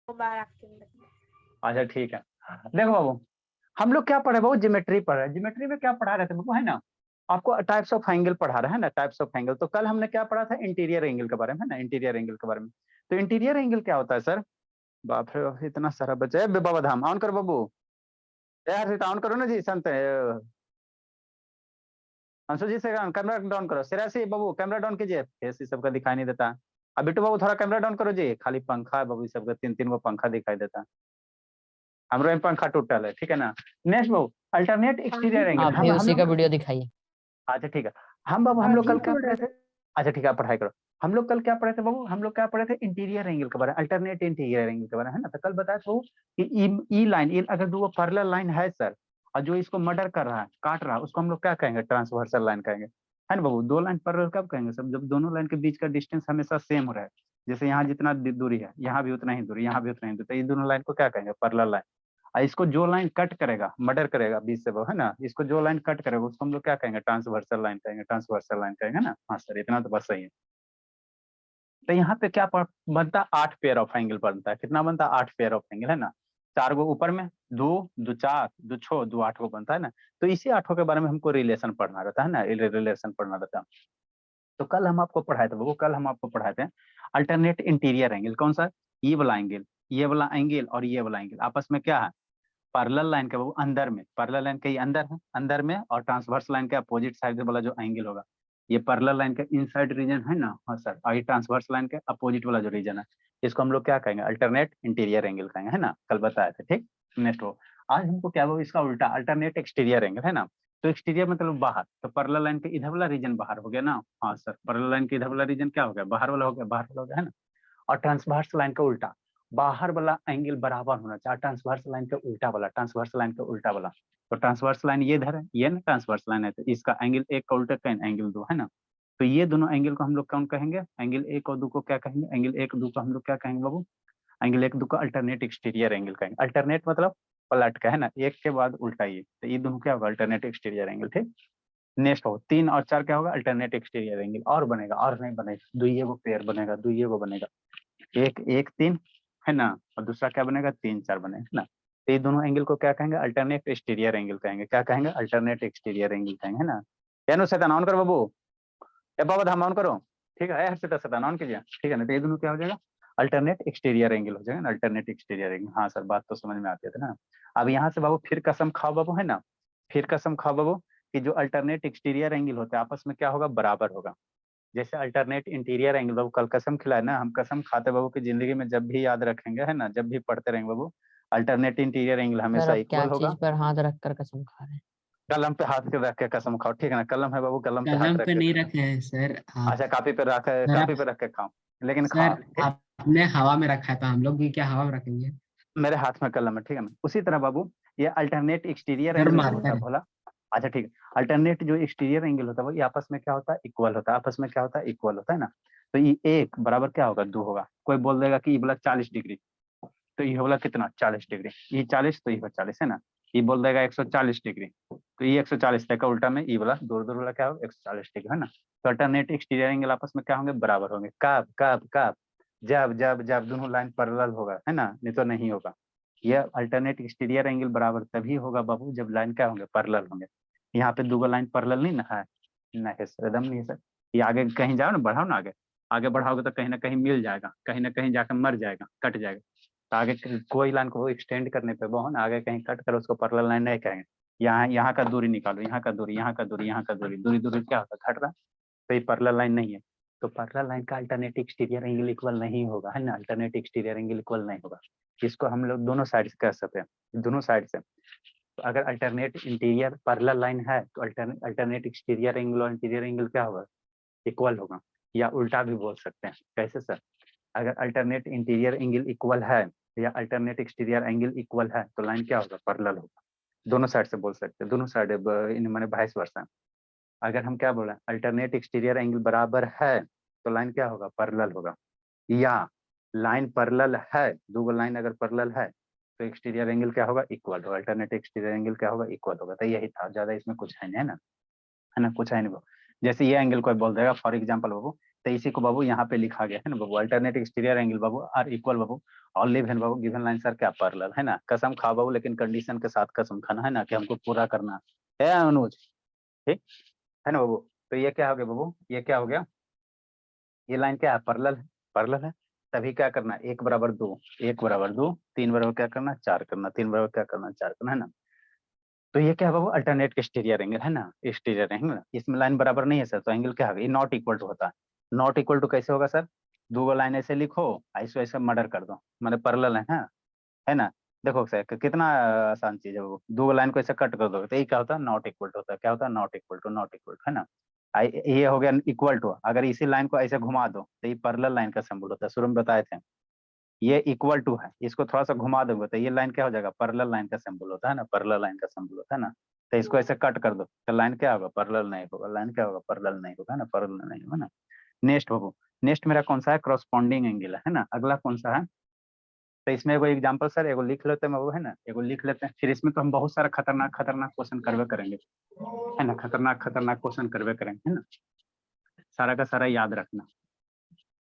अच्छा ठीक है, देखो बाबू हम लोग क्या पढ़े बाबू, ज्योमेट्री पढ़ रहे हैं। ज्योमेट्री में क्या पढ़ा रहे थे बाबू, है ना, आपको टाइप्स ऑफ एंगल पढ़ा रहे हैं ना, टाइप्स ऑफ एंगल। तो कल हमने क्या पढ़ा था, इंटीरियर एंगल के बारे में, है ना, इंटीरियर एंगल के बारे में। तो इंटीरियर एंगल क्या होता है सर, बाप रे बाप, इतना सारा बच्चा है। बाबा धाम ऑन करो बाबू, यार ऑन करो ना जी, संत अंशु जी से कैमरा डाउन करो, सिरासी बाबू कैमरा डाउन कीजिए, फेस इस सबका दिखाई नहीं देता। अब बिट्टू बाबू थोड़ा कैमरा डाउन करो जी, खाली पंखा है बाबू, इस सबका तीन तीन वो पंखा दिखाई देता है, हमारे में पंखा टूटल है, ठीक है ना। नेक्स्ट बाबू, अल्टरनेट एक्सटीरियर एंगल, आप भी हम उसी का लोग, वीडियो दिखाइए। अच्छा ठीक है। हम बाबू हम लोग कल क्या पढ़े थे, अच्छा ठीक है, आप पढ़ाई करो। हम लोग कल क्या पढ़े थे बाबू, हम लोग क्या पढ़े थे, इंटीरियर एंगल के बारे में, अल्टरनेट इंटीरियर एंगल के बारे में, है ना। तो कल बताया था कि ई लाइन, अगर दो पैरेलल लाइन है सर, और जो इसको मर्डर कर रहा है, काट रहा है, उसको हम लोग क्या कहेंगे, ट्रांसवर्सल लाइन कहेंगे, है ना बाबू। दो लाइन पैरेलल कब कहेंगे सब, जब दोनों लाइन के बीच का डिस्टेंस हमेशा सेम हो रहा है। जैसे यहाँ जितना दूरी है, यहाँ भी उतना ही दूरी, यहाँ भी उतना ही दूरी, तो ये दोनों लाइन को क्या कहेंगे, पैरेलल लाइन। और इसको जो लाइन कट करेगा, मर्डर करेगा बीच से, वो है ना, इसको जो लाइन कट करेगा उसको हम लोग क्या कहेंगे, ट्रांसवर्सल लाइन कहेंगे, ट्रांसवर्सल लाइन कहेंगे ना। हाँ सर, इतना तो बस सही है। तो यहाँ पे क्या बनता है, 8 पेयर ऑफ एंगल बनता है। कितना बनता है, 8 पेयर ऑफ एंगल, है ना। 4 गो ऊपर में, दो दो 4 दो 6 दो 8 गो बनता है ना। तो इसी 8 के बारे में हमको रिलेशन पढ़ना रहता है ना, रिलेशन पढ़ना रहता है। तो कल हम आपको पढ़ाए थे वो, कल हम आपको पढ़ाए थे अल्टरनेट इंटीरियर एंगल, कौन सा, ये वाला एंगल, ये वाला एंगल और ये वाला एंगल आपस में क्या है, पैरेलल लाइन के वो अंदर में, पैरेलल लाइन के अंदर है, अंदर में, और ट्रांसवर्स लाइन के अपोजिट साइड वाला जो एंगल होगा, ये पैरेलल लाइन का इनसाइड रीजन है ना। हाँ सर, और ये ट्रांसवर्स लाइन के अपोजिट वाला जो रीजन है, इसको हम लोग क्या कहेंगे, अल्टरनेट इंटीरियर एंगल कहेंगे, है ना, कल बताया था, ठीक। नेक्स्ट हो, आज हमको क्या वो इसका उल्टा, अल्टरनेट एक्सटीरियर एंगल, है ना। तो एक्सटीरियर मतलब बाहर, तो पैरेलल लाइन के इधर वाला रीजन बाहर हो गया ना। हाँ सर, पैरेलल लाइन के इधर वाला रीजन क्या हो गया, बाहर वाला हो गया, बाहर वाला हो गया, है ना। और ट्रांसवर्स लाइन का उल्टा, बाहर वाला एंगल बराबर होना चाहिए, ट्रांसवर्स लाइन का उल्टा वाला, ट्रांसवर्स लाइन का उल्टा वाला। तो ट्रांसवर्स लाइन ये इधर है, ये ना ट्रांसवर्स लाइन है, तो इसका एंगल एक का उल्टा का एंगल दो, है ना। तो ये दोनों एंगल को हम लोग कौन कहेंगे, एंगल एक और दो को क्या कहेंगे, एंगल एक दो को हम लोग क्या कहेंगे बाबू, एंगल एक दो को अल्टरनेट एक्सटीरियर एंगल कहेंगे। अल्टरनेट मतलब पलट का, है ना, एक के बाद उल्टा, ये तो ये दोनों क्या होगा, अल्टरनेट एक्सटीरियर एंगल, ठीक। नेक्स्ट हो 3 और 4 क्या होगा, अल्टरनेट एक्सटीरियर एंगल, और बनेगा, और नहीं बनेगा, दुइये को पेयर बनेगा, दुइये को बनेगा, एक एक 3, है ना, और दूसरा क्या बनेगा, 3 4 बनेगा, है ना। तो ये दोनों एंगल को क्या कहेंगे, अल्टरनेट एक्सटीरियर एंगल कहेंगे, क्या कहेंगे, अल्टरनेट एक्सटीरियर एंगल कहेंगे, है ना। क्या नो शैतान ऑन करो बाबू, ए बाबा धाम ऑन करो, ठीक है, शैतान ऑन कीजिए, ठीक है ना। तो ये दोनों क्या हो जाएगा, अल्टरनेट एक्सटीरियर एंगल हो जाएगा ना, अल्टरनेट एक्सटीरियर एंगल। हाँ सर, बात तो समझ में आती है ना। अब यहाँ से बाबू फिर कसम खाओ बाबू, है ना, फिर कसम खाओ बाबू कि जो अल्टरनेट एक्सटीरियर एंगल होता है आपस में क्या होगा, बराबर होगा। जैसे अल्टरनेट इंटीरियर एंगल, बाबू कल कसम खिलाए ना, हम कसम खाते बाबू की जिंदगी में जब भी याद रखेंगे, है ना, जब भी पढ़ते रहेंगे बाबू, अल्टरनेट इंटीरियर एंगल सर हमेशा आप क्या इक्वल होगा। चीज पर हाथ रख कर कसम खा रहे हैं? कलम पे हाथ के रख के कसम खाओ, ठीक है ना, कलम है बाबू, कलम पे हाथ कलम रख पे के, नहीं रखे हैं सर आप। अच्छा कापी पे रख, सर कापी आप, पे रख के खाओ, लेकिन खाओ, सर ठीक। आपने हवा में रखा था, हम लोग भी क्या हवा में रखेंगे। मेरे हाथ में कलम है, ठीक है ना। उसी तरह बाबू ये अल्टरनेट एक्सटीरियर सर एंगल जो होता मार्कर है है। भोला, अच्छा ठीक है, अल्टरनेट जो एक्सटीरियर एंगल होता है वो ये आपस में क्या होता है, इक्वल होता है, आपस में क्या होता है, इक्वल होता है ना। तो ये एक बराबर क्या होगा, दो होगा। कोई बोल देगा कि ये बोला 40 डिग्री, तो ये बोला कितना, 40 डिग्री, ये 40 तो ये 40, है ना। ये बोल देगा 140 डिग्री, तो ये 140 का उल्टा में ये बोला दूर दूर वाला क्या होगा, 140 डिग्री, है ना। तो अल्टरनेट एक्सटीरियर एंगल आपस में क्या होंगे, बराबर होंगे, कब कब कब, जब जब जब दोनों लाइन पैरेलल होगा, है ना, नहीं तो नहीं होगा। ये अल्टरनेट एक्सटीरियर एंगल बराबर तभी होगा बाबू जब लाइन क्या होंगे, पैरेलल होंगे। यहाँ पे दो लाइन पैरेलल नहीं ना है, नहीं सर, एकदम नहीं है सर। ये आगे कहीं जाओ ना, बढ़ाओ ना, आगे आगे बढ़ाओगे तो कहीं ना कहीं मिल जाएगा, कहीं ना कहीं जाकर मर जाएगा, कट जाएगा। तो आगे कोई लाइन को एक्सटेंड करने पे वो है ना, आगे कहीं कट करो, उसको पैरेलल लाइन नहीं कहेंगे। यहाँ यहाँ का दूरी निकालो, यहाँ का दूरी, यहाँ का दूरी, यहाँ का दूरी, दूरी दूरी क्या होता है, घट रहा, तो ये पैरेलल लाइन नहीं है। तो पैरेलल लाइन का अल्टरनेट एक्सटीरियर एंगल इक्वल नहीं होगा, है ना, अल्टरनेट एक्सटीरियर एंगल इक्वल नहीं होगा। इसको हम लोग दोनों साइड से कर सकते हैं, दोनों साइड से। तो अगर अल्टरनेट इंटीरियर पैरेलल लाइन है तो अल्टरनेट एक्सटीरियर एंगल और इंटीरियर एंगल क्या होगा, इक्वल होगा। या उल्टा भी बोल सकते हैं, कैसे सर, अगर अल्टरनेट इंटीरियर एंगल इक्वल है या अल्टरनेट एक्सटीरियर एंगल इक्वल है तो लाइन क्या होगा, पैरेलल होगा। दोनों साइड से बोल सकते हैं, दोनों साइड मैंने वाइस वर्सा। अगर हम क्या बोल रहे हैं, अल्टरनेट एक्सटीरियर एंगल बराबर है तो लाइन क्या होगा, पैरेलल होगा। या लाइन पैरेलल है, दो लाइन अगर पैरेलल है तो एक्सटीरियर एंगल क्या होगा, इक्वल होगा, अल्टरनेट एक्सटीरियर एंगल क्या होगा, इक्वल होगा। तो यही था, ज्यादा इसमें कुछ है नहीं, है ना, है ना, कुछ है नहीं वो। जैसे ये एंगल कोई बोल देगा, फॉर एग्जांपल बाबू तो इसी को बाबू यहाँ पे लिखा गया है ना बाबू, अल्टरनेट एक्सटीरियर एंगल बाबू आर इक्वल बाबू और लिव है बाबू गिवन लाइन सर क्या पैरेलल है ना। कसम खा बाबू, लेकिन कंडीशन के साथ कसम खाना है ना कि हमको पूरा करना है अनुज, ठीक है ना बाबू। तो ये क्या हो गया बाबू, ये क्या हो गया, ये लाइन क्या है, पैरेलल है, पैरेलल है। तभी क्या करना, 1 बराबर 2, 1 बराबर 2, 3 बराबर क्या करना 4 करना, 3 बराबर क्या करना 4 करना, है ना। तो ये क्या है बाबू, अल्टरनेट एक्सटीरियर एंगल है ना, एक्सटीरियर एंगल। इसमें लाइन बराबर नहीं है सर, तो एंगल क्या होगा, ये नॉट इक्वल टू होता है। नॉट इक्वल टू कैसे होगा सर, दो लाइन ऐसे लिखो, ऐसे ऐसे मर्डर कर दो, मतलब पैरेलल है ना। देखो सर कितना आसान चीज है वो, दो लाइन को ऐसे कट कर दो तो ये क्या होता है, नॉट इक्वल टू होता है। क्या होता है, not equal to, not equal to, है ना। ये हो गया इक्वल टू। अगर इसी लाइन को ऐसे घुमा दो तो ये पैरेलल लाइन का सिंबल होता है, शुरू में बताए थे। ये इक्वल टू है, इसको थोड़ा सा घुमा दोगे तो ये लाइन क्या हो जाएगा, पैरेलल लाइन का सिंबल होता है ना, पैरेलल लाइन का सिंबल होता है ना। तो इसको ऐसे कट कर दो तो लाइन क्या होगा, पैरेलल नहीं होगा, लाइन क्या होगा, पैरेलल नहीं होगा, है ना, पैरेलल नहीं होगा ना। नेक्स्ट बाबू, नेक्स्ट मेरा कौन सा है, करस्पॉन्डिंग एंगल है ना, अगला कौन सा है। तो इसमें एगो एग्जांपल सर एगो लिख लेते हैं बाबू, है ना, एगो लिख लेते हैं। फिर इसमें तो हम बहुत सारा खतरनाक खतरनाक क्वेश्चन करवे करेंगे, है ना, खतरनाक खतरनाक क्वेश्चन करवे करेंगे, है ना। सारा का सारा याद रखना।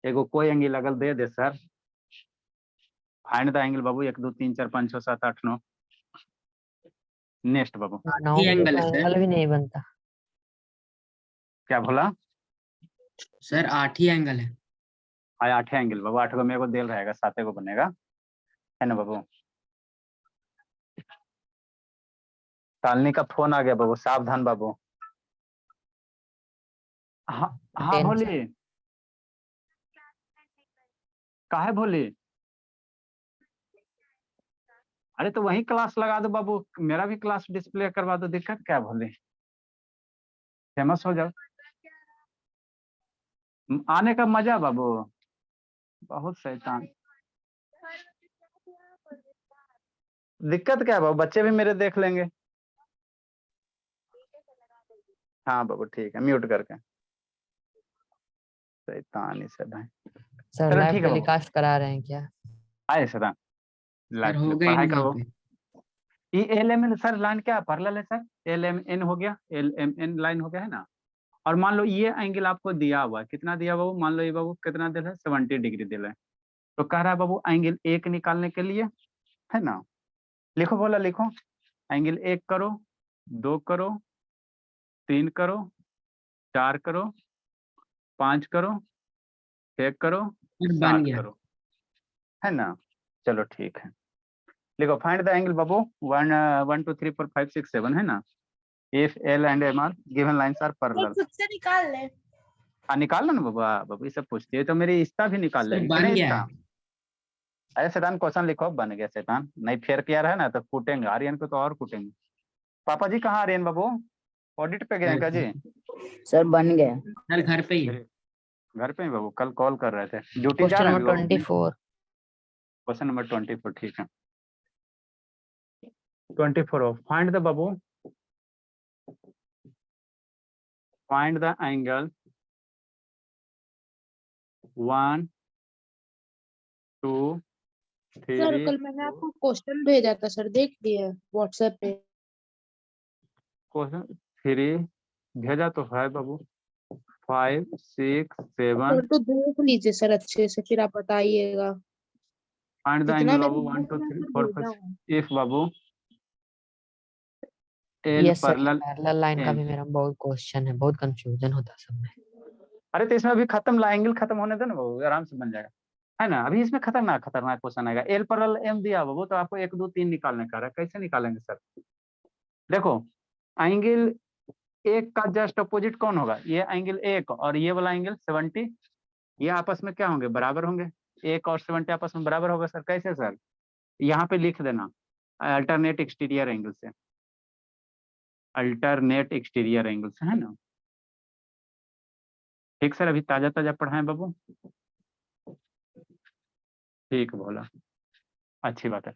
एगो कोई एंगल अगर दे दे सर, फाइंड द एंगल बाबू, 1 2 3 4 5 6 7 8 9। नेक्स्ट बाबू, 9 ही पे एंगल तो है एंगल सर। भी नहीं बनता। क्या बोला, सर 8 ही एंगल है। हाँ 8 एंगल बाबू, 8 को मेरे को देल रहेगा, 7 को बनेगा, है ना बाबू। शालिनी का फोन आ गया बाबू, सावधान बाबू। हाँ हाँ 10 भोली, सर। काहे भोली, अरे तो वही क्लास लगा दो बाबू, मेरा भी क्लास डिस्प्ले करवा दो, दिक्कत क्या भोली, फेमस हो जाओ। आने का मजा बाबू, बहुत शैतान। दिक्कत क्या है बाबू, बच्चे भी मेरे देख लेंगे। हाँ बाबू ठीक है, म्यूट करके, शैतान ही सब है। सर चलो लाइव ठीक है बाबू, टेलीकास्ट करा रहे हैं क्या? आए शैतान, सर हो लाइव गए पढ़ाई नहीं वहाँ करो। पे। ये L M N sir line क्या पैरेलल है सर, एल एम एन हो गया, एल एम एन लाइन हो गया, है ना। और मान लो ये एंगल आपको दिया हुआ है, कितना दिया बाबू, मान लो ये बाबू कितना दिया है, 70 डिग्री दिया है। तो कह रहा है बाबू एंगल एक निकालने के लिए, है ना, लिखो बोला लिखो, एंगल 1 करो, 2 करो, 3 करो, 4 करो, 5 करो, 6 करो, सर बन 7 गया। करो, है ना। चलो ठीक है, लिखो फाइंड द एंगल बाबू, 1 1 2 3 4 5 6 7, है ना। If L and M are given lines are sir parallel. खुद से निकाल ले। हाँ निकाल लो ना बाबा, बाबू ये सब पूछती है तो मेरी इस्ता भी निकाल सर लेंगे कि बन नहीं गया इस्ता। है। अरे शैतान क्वेश्चन लिखो, बन गया शैतान, नहीं फेयर किया रहा ना तो कूटेंगे आर्यन को, तो और कूटेंगे। पापा जी कहाँ आर्यन बाबू, ऑडिट पे गए हैं क्या जी। सर बन गया। सर घर पे ही है। मेरे घर पे ही बाबू, कल कॉल कर रहे थे, ड्यूटी जा क्वेश्चन रहे हैं नंबर अभी बाबू। 24। क्वेश्चन नंबर 24 ठीक है, 24 find the Babu, find the angle 1 2 sir 3 कल मैंने आपको क्वेश्चन भेजा था सर, देख लिए व्हाट्सएप पे। क्वेश्चन 3 भेजा तो है बाबू, 5 6 7। सर तो देख लीजिए सर अच्छे से, फिर आप बताइएगा। फाइंड द जितना एंगल मेरे बाबू 1 बुक 2 में 3 सर 4 भेजा 5। हूँ। If Babu L yes sir, parallel parallel line का एम। भी मेरा बहुत क्वेश्चन है, बहुत कंफ्यूजन होता है सब में। अरे तो इसमें अभी खत्म, एंगल खत्म होने दो ना बाबू, आराम से बन जाएगा, है ना। अभी इसमें खतरनाक खतरनाक क्वेश्चन आएगा, एल पैरेलल एम दिया बाबू, तो आपको 1 2 3 निकालने का रहा है, कैसे निकालेंगे सर। देखो एंगल एक का जस्ट अपोजिट कौन होगा, ये एंगल एक और ये वाला एंगल 70, ये आपस में क्या होंगे, बराबर होंगे। 1 और 70 आपस में बराबर होगा सर, कैसे सर, यहाँ पे लिख देना अल्टरनेट एक्सटीरियर एंगल से, अल्टरनेट एक्सटीरियर एंगल से, है ना। ठीक सर, अभी ताजा ताजा पढ़ाएं बाबू, ठीक बोला, अच्छी बात है।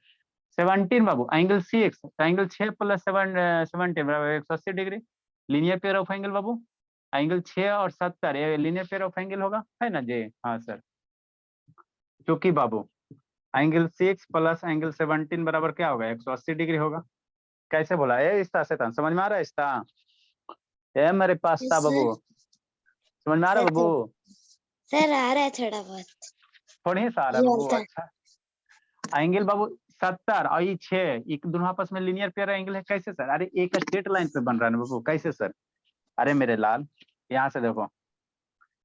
17 बाबू एंगल 6, तो एंगल 6 प्लस 70 बराबर 180 degree, linear pair of angle Babu. Angle 6 और 70 ये लीनियर पेयर ऑफ एंगल होगा, है ना जी, हाँ सर। क्योंकि बाबू एंगल 6 प्लस एंगल 17 बराबर क्या होगा, 180 डिग्री होगा। कैसे बोला, ए इसता शैतान, समझ में आ रहा है इसता, ए मेरे पास था इससे बाबू, समझ में आ रहा है कैसे? बाबू। सर आ रहा है थोड़ा बहुत। थोड़ी सा आ रहा है ये बाबू। होता है। अच्छा एंगल बाबू 70 और ये 6 एक दोनों आपस में लीनियर पेयर एंगल है, कैसे सर? अरे एक स्ट्रेट लाइन पे बन रहा है ना बाबू, कैसे सर? अरे मेरे लाल, यहाँ से देखो,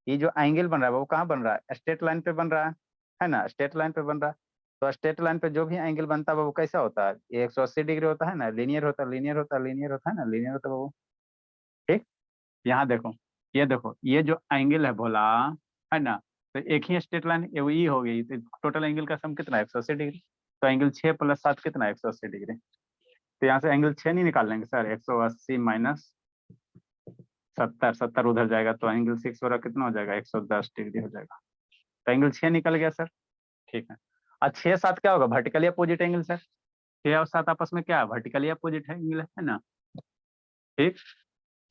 ये जो एंगल बन रहा है वो कहाँ बन रहा है? स्ट्रेट लाइन पे बन रहा है ना, स्ट्रेट लाइन पे बन रहा है। तो स्ट्रेट लाइन पे जो भी एंगल बनता है वो कैसा होता है? ये 180 डिग्री होता है ना, लीनियर होता है, लीनियर होता है, लीनियर होता है ना, लीनियर होता है बाबू। ठीक, यहाँ देखो, ये देखो, ये जो एंगल है भोला, है ना, तो एक ही स्ट्रेट लाइन ये हो गई, तो टोटल एंगल का सम कितना है? 180 डिग्री। तो एंगल 6 + 7 कितना है? 180 डिग्री। तो यहाँ से एंगल 6 नहीं निकाल लेंगे सर? 180 माइनस 70, 70 उधर जाएगा, तो एंगल 6 वाला कितना हो जाएगा? 110 डिग्री हो जाएगा। तो एंगल 6 निकल गया सर। ठीक है, और 6 7 क्या होगा? Vertically opposite angle sir. 6 और 7 आपस में क्या है? वर्टिकली अपोजिट एंगल है ना। ठीक,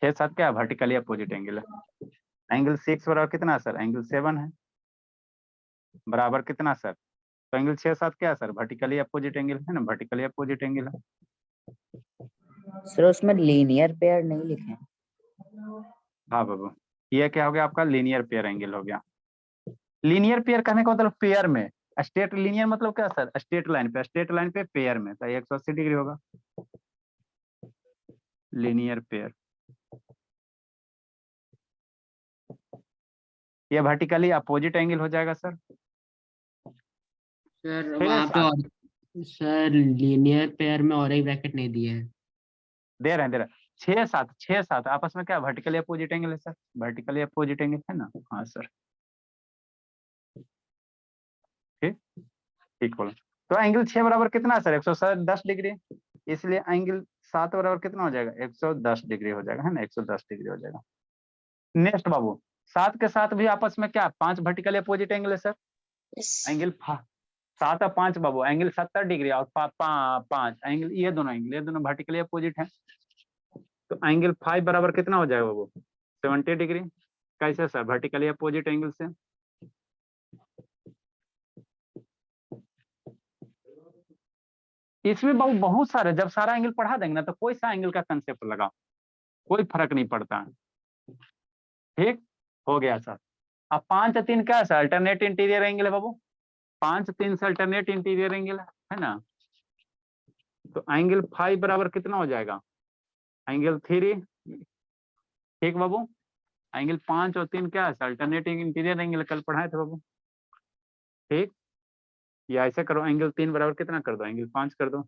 6 7 क्या है? वर्टिकली अपोजिट एंगल है। एंगल 6 बराबर कितना है सर? एंगल 7 है, बराबर कितना सर? तो एंगल 6 7 क्या है सर? वर्टिकली अपोजिट एंगल है ना, वर्टिकली अपोजिट एंगल है। सर उसमें लीनियर पेयर नहीं लिखे। हाँ बाबू, ये क्या हो गया आपका? लीनियर पेयर एंगल हो गया। लीनियर पेयर कहने का मतलब पेयर में, स्ट्रेट लीनियर मतलब क्या सर? स्ट्रेट लाइन पे, स्ट्रेट लाइन पे पेयर में, तो 180 डिग्री होगा लीनियर पेयर। ये वर्टिकली अपोजिट एंगल हो जाएगा सर। सर फिर वहाँ पे साथ और सर लीनियर पेयर में और एक ब्रैकेट नहीं दिए है। दे रहे हैं 6 7 आपस में क्या वर्टिकली अपोजिट एंगल है सर? वर्टिकली अपोजिट एंगल है ना। हाँ सर, ठीक, ठीक बोला। तो एंगल 6 बराबर कितना है सर? 110 डिग्री। इसलिए एंगल 7 बराबर कितना हो जाएगा? 110 डिग्री हो जाएगा, है ना, 110 डिग्री हो जाएगा। नेक्स्ट बाबू, 7 के साथ भी आपस में क्या 5 वर्टिकली अपोजिट एंगल है सर? एंगल 7 और 5 बाबू, एंगल 70 डिग्री और 5 एंगल, ये दोनों वर्टिकली अपोजिट है। तो एंगल 5 बराबर कितना हो जाएगा बाबू? 70 डिग्री। कैसे सर? वर्टिकली अपोजिट एंगल से। इसमें बाबू बहुत सारे, जब सारा एंगल पढ़ा देंगे ना तो कोई सा एंगल का कंसेप्ट लगाओ, कोई फर्क नहीं पड़ता है। ठीक, हो गया सर। अब 5 और 3 क्या है सर? अल्टरनेट इंटीरियर एंगल है बाबू। 5 3 से अल्टरनेट इंटीरियर एंगल है ना। तो एंगल 5 बराबर कितना हो जाएगा? एंगल 3। ठीक बाबू, एंगल 5 और 3 क्या है? अल्टरनेटिंग इंटीरियर एंगल, कल पढ़ाए थे बाबू। ठीक, या ऐसे करो, एंगल 3 बराबर कितना कर दो? एंगल 5 कर दो।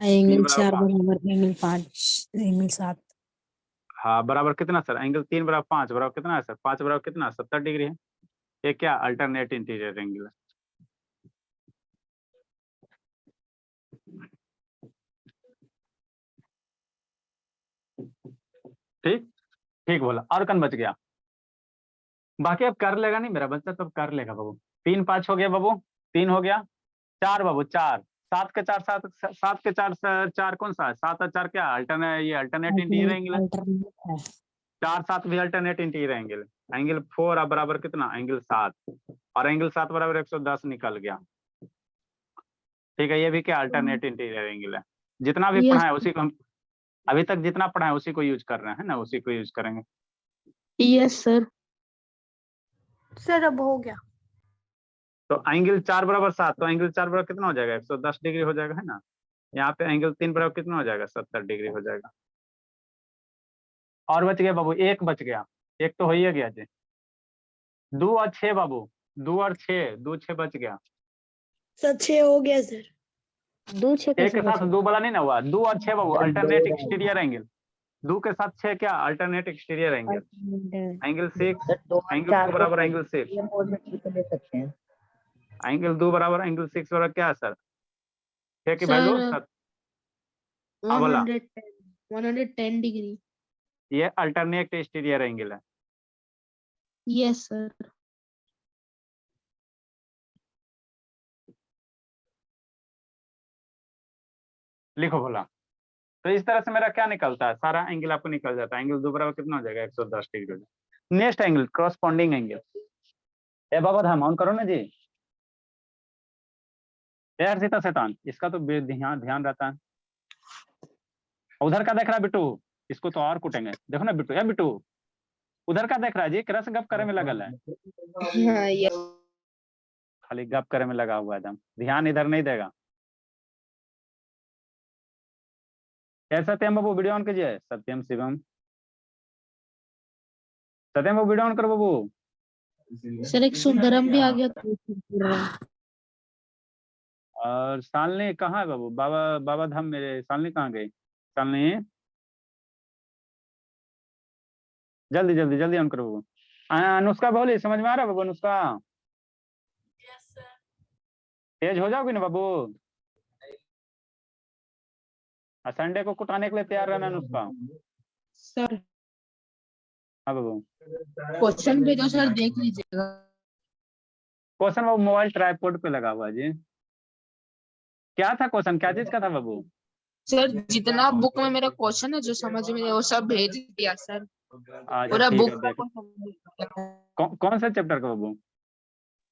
एंगल 3 बराबर 4 बराबर एंगल 5 एंगल 7। हाँ, बराबर कितना सर? एंगल 3 बराबर 5 बराबर कितना है सर? 5 बराबर कितना? 70 डिग्री है। ये क्या अल्टरनेट इंटीरियर एंगल है। ठीक, ठीक बोला, और कन बच गया। बाकी अब कर लेगा नहीं मेरा बच्चा, तो अब कर लेगा बाबू। 3 5 हो गया बाबू, 3 हो गया। 4 बाबू, 4 7 के 4 7 7 के 4 4 कौन सा है? 7 और 4 क्या? अल्टरनेट, ये अल्टरनेट इंटीरियर एंगल है। अल्टरनेट है। 4 7 भी अल्टरनेट इंटीरियर एंगल है। एंगल 4 बराबर कितना? एंगल 7, और एंगल 7 बराबर 110 निकल गया। ठीक है, ये भी क्या अल्टरनेट इंटीरियर एंगल है। जितना भी यस पढ़ा है उसी को हम अभी तक जितना पढ़ा है उसी को यूज कर रहे हैं ना, उसी को यूज करेंगे। Yes sir. सर अब हो गया। तो एंगल 4 बराबर 7, तो एंगल 4 बराबर कितना हो जाएगा? 110 डिग्री हो जाएगा, है ना। यहाँ पे एंगल 3 बराबर कितना हो जाएगा? 70 डिग्री हो जाएगा। और बच गया बाबू, एक बच गया, एक तो हो ही गया जी। 2 और 6 बाबू, 2 और 6, 2 6 बच गया। सर 6 हो गया सर। 2 6 एक के कैसे साथ बचे? 2 वाला नहीं ना हुआ। 2 और 6 बाबू सर 2 अल्टरनेट रहेगा। Exterior angle. 2 के साथ 6 क्या? Alternate exterior angle. Angle 6, sir 2 और एंगल 4 2 बराबर एंगल 6, ये मोड में ठीक ले सकते हैं। एंगल 2 बराबर एंगल 6 बराबर क्या है सर? 6 की वैल्यू सर 110 डिग्री। ये अल्टरनेट एक्सटीरियर एंगल है। Yes sir. लिखो बोला। तो इस तरह से मेरा क्या निकलता है? सारा एंगल आपको निकल जाता है। एंगल 2 बराबर कितना हो जाएगा? 110 डिग्री हो जाएगा। Next angle corresponding angle. A Baba Dham on करो ना जी। यार सीता शैतान, इसका तो ध्यान ध्यान रहता है। उधर का देख रहा है बिट्टू, इसको तो और कूटेंगे। देखो ना बिट्टू, या बिट्टू उधर का देख रहा है जी, रस गप करे में लगल है, हाँ ये खाली गप करे में लगा हुआ एकदम, ध्यान इधर नहीं देगा। सत्यम बाबू वीडियो ऑन कीजिए, सत्यम शिवम, सत्यम बाबू वीडियो ऑन करो बाबू। सर एक सुंदरम भी आ गया तो कर रहा हूँ। और शालिनी कहाँ है बाबू, बाबा बाबा धाम मेरे, शालिनी कहाँ गई, शालिनी जल्दी जल्दी जल्दी ऑन करो बाबू। अनुष्का बोली, समझ में आ रहा है बाबू अनुष्का? तेज हो जाओगी ना बाबू, संडे को कुटाने के लिए तैयार रहना अनुष्का। सर हाँ बाबू, क्वेश्चन भेजो सर, देख लीजिएगा। क्वेश्चन बाबू मोबाइल ट्राइपॉड पे लगा हुआ है जी। क्या था क्वेश्चन, क्या चीज का था बाबू? सर जितना बुक में मेरा क्वेश्चन है जो समझ में वो सब भेज दिया सर, अच्छा पूरा ठीक बुक है, का देख क्वेश्चन, कौन सा चैप्टर का बाबू?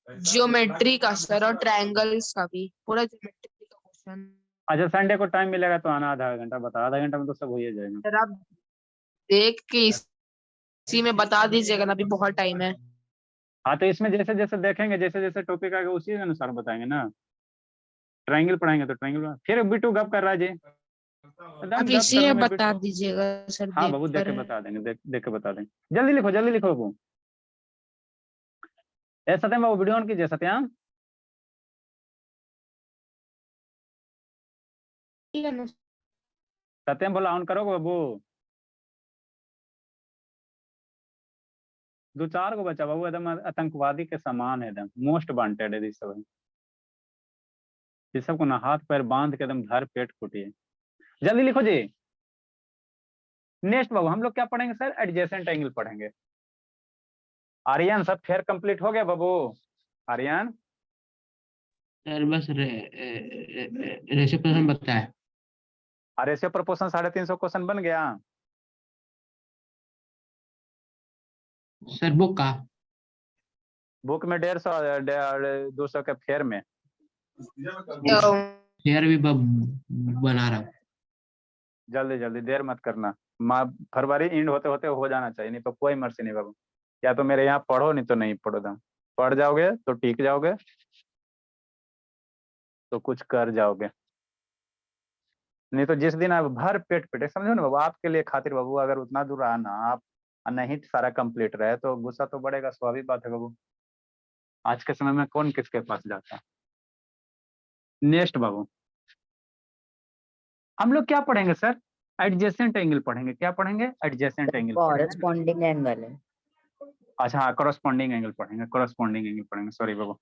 ज्योमेट्री का सर और ट्रायंगल्स का भी, पूरा ज्योमेट्री का क्वेश्चन। अच्छा संडे को टाइम मिलेगा तो आना, आधा घंटा बता, आधा घंटा में तो सब हो ही जाएगा। सर आप देख के इसी में बता दीजिएगा ना, अभी बहुत टाइम है। हाँ तो इसमें जैसे जैसे देखेंगे, जैसे जैसे टॉपिक आएगा उसी के अनुसार बताएंगे ना। ट्रायंगल पढ़ाएंगे तो ट्रायंगल, फिर बिट्टू गप कर रहा है जी, एकदम अब गप इसी करने में में बता बिट्टू। दीजिएगा सर, हाँ देख बाबू देख के कर। बता देंगे, देख के बता देंगे। जल्दी लिखो बाबू। सत्यम बाबू वीडियो ऑन कीजिए, सत्यम। ठीक है ना सत्यम बोला ऑन करो बाबू। 2-4 को बचा बाबू, एकदम आतंकवादी के समान है, एकदम मोस्ट वांटेड है इस सब। इस सबको ना हाथ पैर बांध के एकदम धर पेट कुटिए। जल्दी लिखो जी। नेक्स्ट बाबू हम लोग क्या पढ़ेंगे सर, एडजेसेंट एंगल पढ़ेंगे। आर्यन सब फेयर कंप्लीट हो गया बाबू? आर्यन सर बस रेसिप्रोकल बताया। रेशियो प्रोपोर्शन 350 क्वेश्चन बन गया। सर बुक का बुक में 150 200 के फेयर में। शेयर भी बना रहा हूँ। जल्दी जल्दी देर मत करना, फरवरी एंड होते होते हो जाना चाहिए, नहीं तो कोई मर्जी नहीं बाबू। या तो मेरे यहाँ पढ़ो, नहीं तो नहीं पढ़ो दम। पढ़ जाओगे तो टिक जाओगे, तो कुछ कर जाओगे, नहीं तो जिस दिन आप भर पेट पिटे, समझो ना बाबू, आपके लिए खातिर बाबू, अगर उतना दूर आना आप नहीं सारा कंप्लीट रहे तो गुस्सा तो बढ़ेगा, स्वाभाविक बात है बाबू। आज के समय में कौन किसके पास जाता है। नेक्स्ट बाबू हम लोग क्या पढ़ेंगे सर, एडजेसेंट एंगल पढ़ेंगे। क्या पढ़ेंगे? एडजेसेंट एंगल पढ़ेंगे। कॉरेस्पॉन्डिंग एंगल है। अच्छा हाँ, कॉरेस्पॉन्डिंग एंगल पढ़ेंगे, कॉरेस्पॉन्डिंग एंगल पढ़ेंगे, सॉरी बाबू।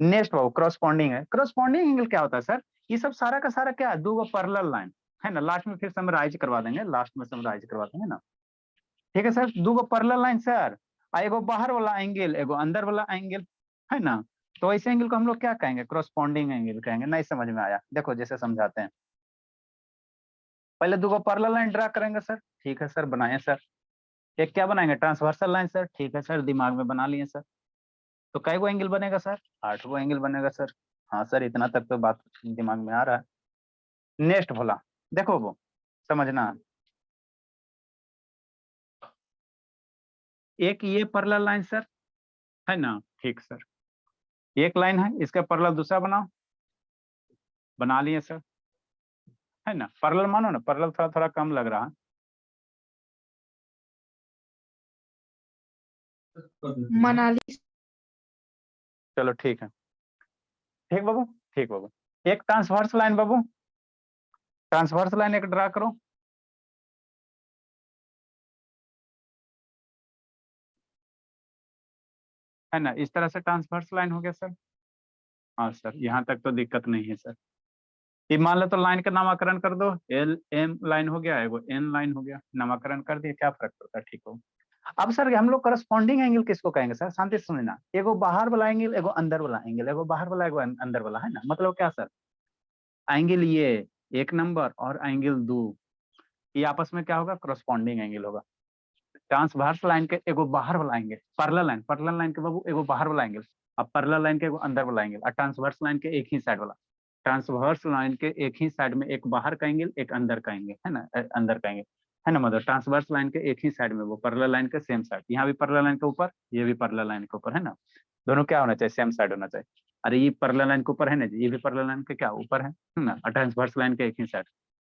नेक्स्ट बाबू कॉरेस्पॉन्डिंग है। कॉरेस्पॉन्डिंग एंगल क्या होता है सर? ये सब सारा का सारा क्या है, 2 पैरेलल लाइन है ना। लास्ट में फिर समराइज करवा देंगे, लास्ट में समराइज करवा देंगे ना। ठीक है सर, 2 पैरेलल लाइन सर, एगो बाहर वाला एंगल एगो अंदर वाला एंगल है ना। तो ऐसे एंगल को हम लोग क्या कहेंगे, कॉरेस्पॉन्डिंग एंगल कहेंगे। नहीं समझ में आया, देखो जैसे समझाते हैं। पहले 2 पैरेलल लाइन ड्रा करेंगे सर, ठीक है सर बनाए सर। एक क्या बनाएंगे, ट्रांसवर्सल लाइन सर, ठीक है सर दिमाग में बना लिए सर। तो कई गो एंगल बनेगा सर, 8 गो एंगल बनेगा सर। हाँ सर इतना तक तो बात दिमाग में आ रहा है। नेक्स्ट भोला देखो वो समझना, एक ये पैरेलल लाइन सर है ना, ठीक सर। एक लाइन है, इसका पैरेलल दूसरा बनाओ, बना लिए सर है ना। पैरेलल मानो ना, पैरेलल थोड़ा थोड़ा कम लग रहा है। मनाली चलो ठीक है, ठीक बाबू, ठीक बाबू। एक ट्रांसवर्स लाइन बाबू, ट्रांसवर्स लाइन एक ड्रा करो। है ना, इस तरह से ट्रांसवर्स लाइन हो गया सर। हाँ सर यहाँ तक तो दिक्कत नहीं है सर। ये मान लो तो लाइन का नामकरण कर दो, एल एम लाइन हो गया, एगो एन लाइन हो गया, नामकरण कर दिए, क्या फर्क पड़ता है, ठीक हो। अब सर हम लोग करस्पॉन्डिंग एंगल किसको कहेंगे सर, शांति से सुनना। एगो बाहर वाला एंगल एगो अंदर वाला एंगल, एगो बाहर वाला एगो अंदर वाला है ना। मतलब क्या सर, एंगल ये 1 नंबर और एंगल 2, ये आपस में क्या होगा, करस्पॉन्डिंग एंगल होगा। ट्रांसवर्स लाइन के एगो बाहर वाला एंगल, पैरेलल लाइन के बाबू एगो बाहर वाला एंगल, अब पैरेलल लाइन के एगो अंदर वाला एंगल, और ट्रांसवर्स लाइन के एक ही साइड वाला। ट्रांसवर्स लाइन के एक ही साइड में एक बाहर का एंगल एक अंदर का एंगल है ना, अंदर का एंगल। है ना, मतलब ट्रांसवर्स लाइन के एक ही साइड में, वो पैरेलल लाइन के सेम साइड, यहाँ भी पैरेलल लाइन के ऊपर, ये भी पैरेलल लाइन के ऊपर, है ना, दोनों क्या होना चाहिए, सेम साइड होना चाहिए। अरे ये पैरेलल लाइन के ऊपर है ना जी, ये भी पैरेलल लाइन के क्या ऊपर है ना, ट्रांसवर्स लाइन के एक ही साइड,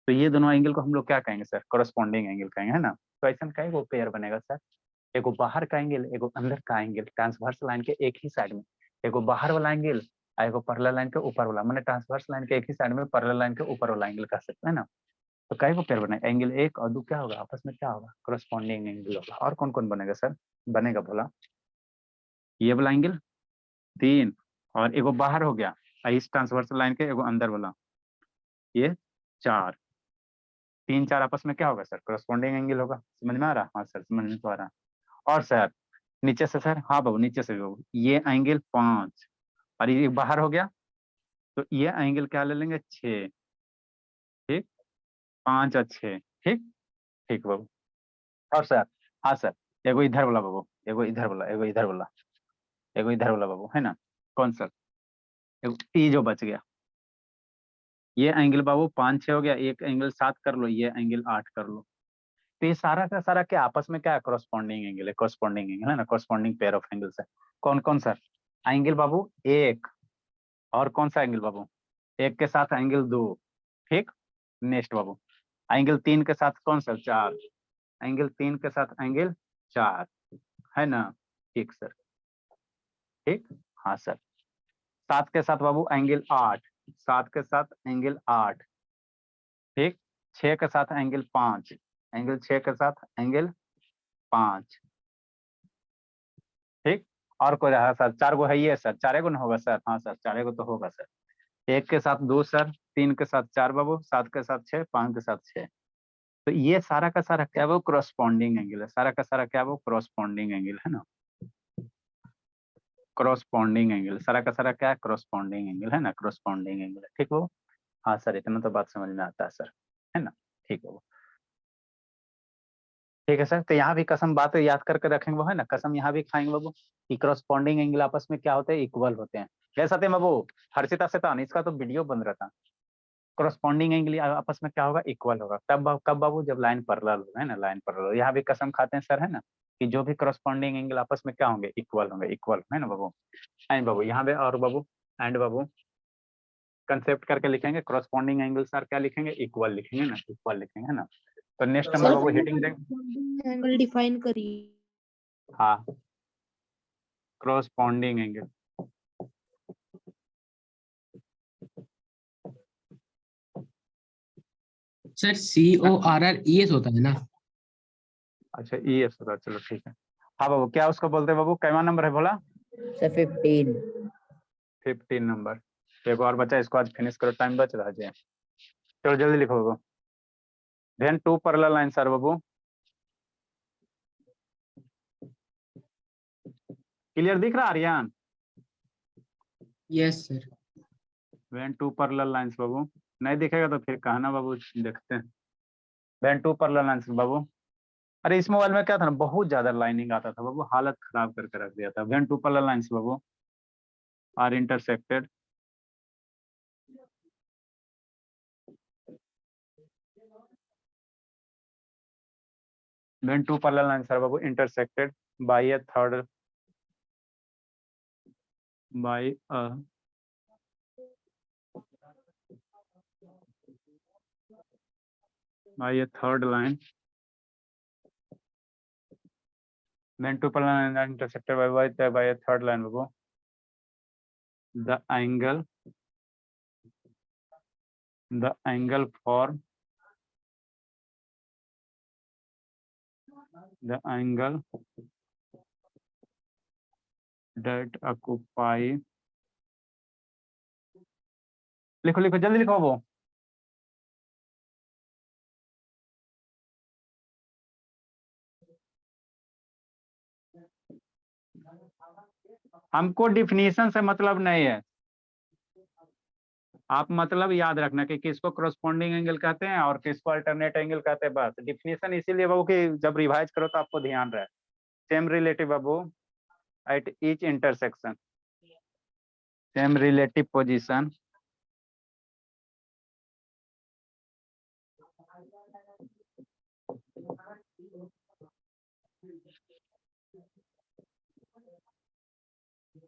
तो ये दोनों एंगल को हम लोग क्या कहेंगे सर, कॉरेस्पॉन्डिंग एंगल कहेंगे, है ना। तो ऐसा का वो पेयर बनेगा सर, एगो बाहर का एंगल, एगो अंदर का एंगल, ट्रांसवर्स लाइन के एक ही साइड में, एगो बाहर वाला एंगल, एगो पैरेलल लाइन के ऊपर वाला, मैंने ट्रांसवर्स लाइन के एक ही साइड में पैरेलल लाइन के ऊपर वाला एंगल कह सकते हैं ना। तो कई को पेयर बनेगा, एंगल एक और दो क्या होगा, आपस में क्या होगा, कॉरेस्पॉन्डिंग एंगल होगा। और कौन कौन बनेगा सर, बनेगा बोला, ये वाला एंगल 3, और एगो बाहर हो गया इस ट्रांसवर्स लाइन के, एगो अंदर वाला, ये 4, 3 4 आपस में क्या होगा सर, कॉरेस्पॉन्डिंग एंगल होगा। समझ में आ रहा, हाँ सर समझ में तो आ रहा। और सर नीचे से सर, हाँ बाबू नीचे से भी बाबू, ये एंगल 5 और ये बाहर हो गया, तो ये एंगल क्या ले लेंगे 6, ठीक, 5 और 6, ठीक, ठीक बाबू। और सर, हाँ सर, एगो इधर वाला बाबू, एगो इधर वाला, एगो इधर वाला, एगो इधर वाला बाबू, है ना, कौन सर, एगो ई जो बच गया, ये एंगल बाबू 5 6 हो गया, एक एंगल 7 कर लो, ये एंगल 8 कर लो, तो ये सारा का सारा क्या आपस में क्या है, कॉरेस्पॉन्डिंग एंगल है, कॉरेस्पॉन्डिंग एंगल है ना, कॉरेस्पॉन्डिंग पेयर ऑफ एंगल्स है। कौन कौन सर, एंगल बाबू 1, और कौन सा एंगल बाबू, 1 के साथ एंगल 2, ठीक, नेक्स्ट बाबू एंगल 3 के साथ कौन सा 4, एंगल 3 के साथ एंगल 4, है ना, ठीक सर, ठीक, हाँ सर, 7 के साथ बाबू एंगल 8, 7 के साथ एंगल 8, ठीक, 6 के साथ एंगल 5, एंगल 6 के साथ एंगल 5, ठीक, और कोई रहा सर, 4 गो है ये सर, 4 गो ना होगा सर, हाँ सर 4 गो तो होगा सर, 1 के साथ 2 सर, 3 के साथ 4 बाबू, 7 के साथ 6, 5 के साथ 6, तो ये सारा का सारा क्या वो क्रॉसपॉन्डिंग एंगल है, सारा का सारा क्या वो क्रॉसपॉन्डिंग एंगल है ना, क्रॉसपॉन्डिंग एंगल, सारा का सारा क्या है, क्रॉसपॉन्डिंग एंगल है ना, क्रॉसपॉन्डिंग एंगल है, ठीक वो, हाँ सर इतना तो बात समझ में आता है सर, है ना, ठीक है वो, ठीक है सर। तो यहाँ भी कसम बात याद करके रखेंगे वो, है ना, कसम यहाँ भी खाएंगे बाबू कि क्रॉसपॉन्डिंग एंगल आपस में क्या होते हैं, इक्वल होते हैं। जैसा थे बाबू हर्षिता से था, इसका तो वीडियो बन रहा था, क्रॉसपॉन्डिंग एंगल आपस में क्या होगा, इक्वल होगा, तब कब बाबू, जब लाइन पैरेलल होगा, है ना, लाइन पैरेलल, यहाँ भी कसम खाते हैं सर, है ना, कि जो भी क्रॉसपॉन्डिंग एंगल आपस में क्या होंगे, इक्वल होंगे, इक्वल, है ना बाबू। एंड बाबू यहाँ पे, और बाबू एंड बाबू कंसेप्ट करके लिखेंगे, क्रॉसपॉन्डिंग एंगल सर क्या लिखेंगे, इक्वल लिखेंगे ना, इक्वल लिखेंगे, है ना। तो नेक्स्ट नंबर बाबू हेडिंग देंगे, एंगल डिफाइन करी। हाँ क्रॉसपॉन्डिंग एंगल, सर CORR होता है ना। अच्छा ये होगा, चलो ठीक है। हाँ बाबू क्या उसको बोलते हैं बाबू, कैवा नंबर है बोला, सर 15। 15 नंबर। एक और बचा, इसको आज फिनिश करो, टाइम बच रहा है, चलो जल्दी लिखो बाबू। देन 2 पैरेलल लाइन सर बाबू, क्लियर दिख रहा Aryan, yes sir. When 2 parallel lines बाबू, नहीं दिखेगा तो फिर कहना बाबू, देखते हैं। वेन 2 पैरेलल लाइंस बाबू, अरे इस मोबाइल में क्या था ना, बहुत ज्यादा लाइनिंग आता था बाबू, हालत खराब करके रख दिया था। वेन 2 पैरेलल लाइंस बाबू are intersected, when two parallel lines are babu intersected by a third by a third line, when two parallel lines are intersected by a third line babu, the angle form the angle that occupy, लिखो लिखो जल्दी लिखो वो, हमको definition से मतलब नहीं है, आप मतलब याद रखना कि किसको क्रॉसपॉन्डिंग एंगल कहते हैं और किसको अल्टरनेट एंगल कहते हैं, बस डिफिनीशन इसीलिए बाबू कि जब रिवाइज करो तो आपको ध्यान रहे। Same relative Babu at each intersection, same relative position